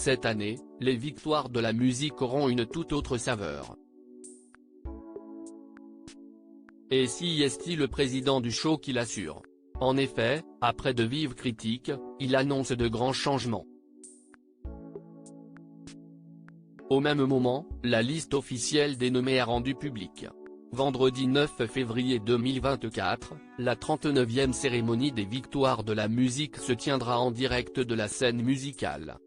Cette année, les victoires de la musique auront une toute autre saveur. Et si est-il le président du show qui l'assure. En effet, après de vives critiques, il annonce de grands changements. Au même moment, la liste officielle des nommés est rendue publique. Vendredi 9 février 2024, la 39e cérémonie des victoires de la musique se tiendra en direct de la scène musicale.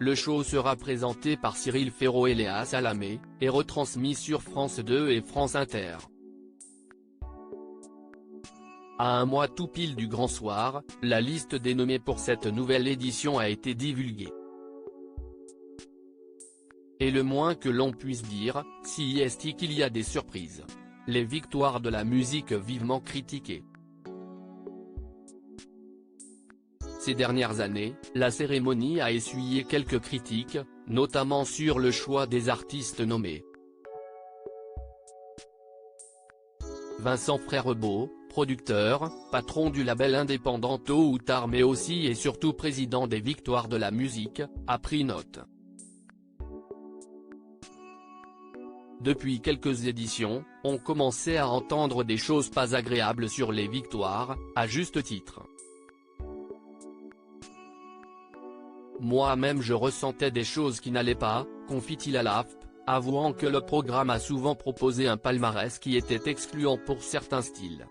Le show sera présenté par Cyril Ferraud et Léa Salamé, et retransmis sur France 2 et France Inter. À un mois tout pile du grand soir, la liste des nommés pour cette nouvelle édition a été divulguée. Et le moins que l'on puisse dire, si est qu'il y a des surprises. Les victoires de la musique vivement critiquées. Ces dernières années, la cérémonie a essuyé quelques critiques, notamment sur le choix des artistes nommés. Vincent Frèrebeau, producteur, patron du label indépendant Tôt ou Tard mais aussi et surtout président des victoires de la musique, a pris note. Depuis quelques éditions, on commençait à entendre des choses pas agréables sur les victoires, à juste titre. Moi-même je ressentais des choses qui n'allaient pas, confie-t-il à l'AFP, avouant que le programme a souvent proposé un palmarès qui était excluant pour certains styles.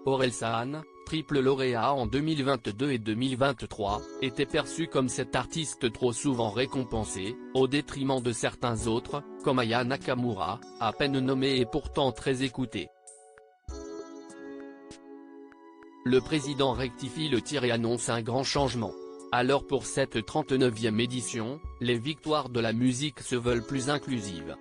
Orelsan, triple lauréat en 2022 et 2023, était perçu comme cet artiste trop souvent récompensé, au détriment de certains autres, comme Aya Nakamura, à peine nommé et pourtant très écouté. Le président rectifie le tir et annonce un grand changement. Alors pour cette 39e édition, les victoires de la musique se veulent plus inclusives.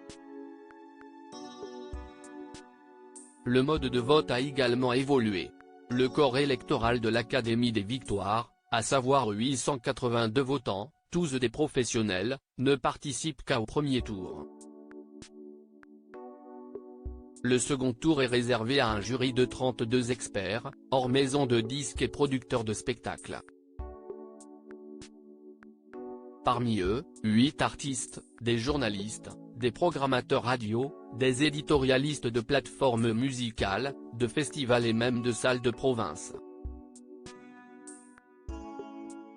Le mode de vote a également évolué. Le corps électoral de l'Académie des Victoires, à savoir 882 votants, tous des professionnels, ne participe qu'au premier tour. Le second tour est réservé à un jury de 32 experts, hors maison de disques et producteurs de spectacles. Parmi eux, 8 artistes, des journalistes, des programmateurs radio, des éditorialistes de plateformes musicales, de festivals et même de salles de province.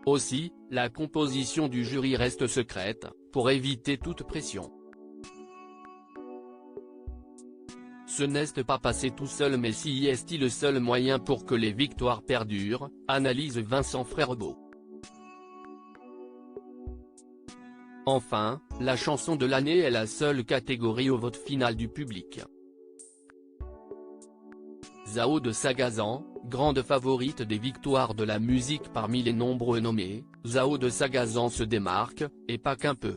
Aussi, la composition du jury reste secrète, pour éviter toute pression. Ce n'est pas passé tout seul mais si est-il le seul moyen pour que les victoires perdurent, analyse Vincent Frèrebeau. Enfin, la chanson de l'année est la seule catégorie au vote final du public. Zao de Sagazan, grande favorite des victoires de la musique parmi les nombreux nommés, Zao de Sagazan se démarque, et pas qu'un peu.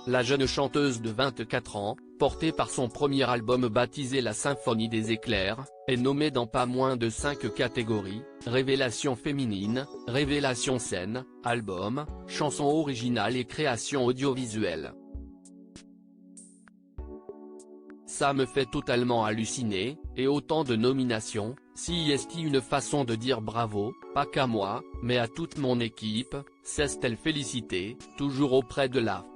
La jeune chanteuse de 24 ans, portée par son premier album baptisé La Symphonie des Éclairs, est nommée dans pas moins de 5 catégories, révélation féminine, révélation scène, album, chanson originale et création audiovisuelle. Ça me fait totalement halluciner, et autant de nominations, si est une façon de dire bravo, pas qu'à moi, mais à toute mon équipe, s'est-elle félicitée, toujours auprès de l'AFP.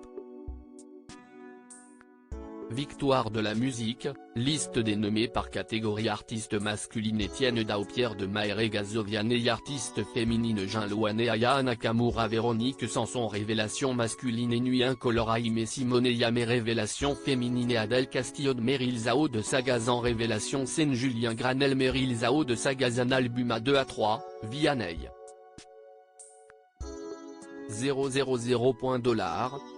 Victoire de la musique, liste des nommés par catégorie artiste masculine Étienne Dao Pierre de Maere Gazovian et artiste féminine Jean Louane Aya Nakamura Véronique Sanson révélation masculine et Nuit Incolore Aimé Simone Yamé révélation féminine et Adèle Castillo de Meryl Zao de Sagazan révélation scène Julien Granel Meryl Zao de Sagazan album à 2 à 3, Vianney. 000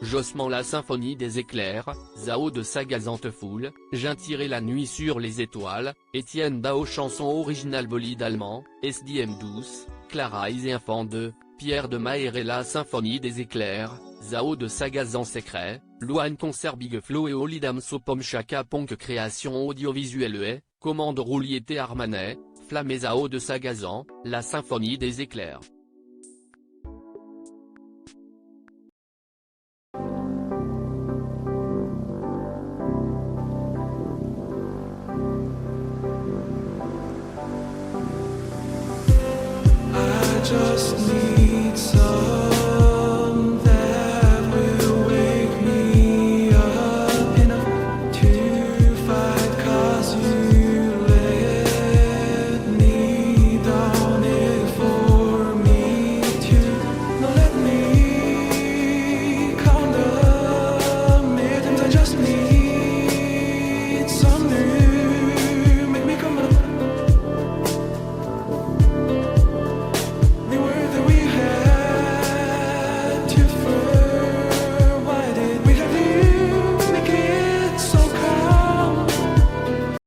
Jossement La Symphonie des Éclairs, Zao de Sagazan Te Foule, J'ai tiré la nuit sur les étoiles, Étienne Dao chanson originale Bolide allemand, SDM douce, Clara et Enfant 2, Pierre de Maere La Symphonie des Éclairs, Zao de Sagazan Secret, Luan Concert Big Flo et Olidam Sopom Chaka Ponk création audiovisuelle et, Commande Rouliété Armanet, Flamme Zao de Sagazan, La Symphonie des Éclairs. destiny.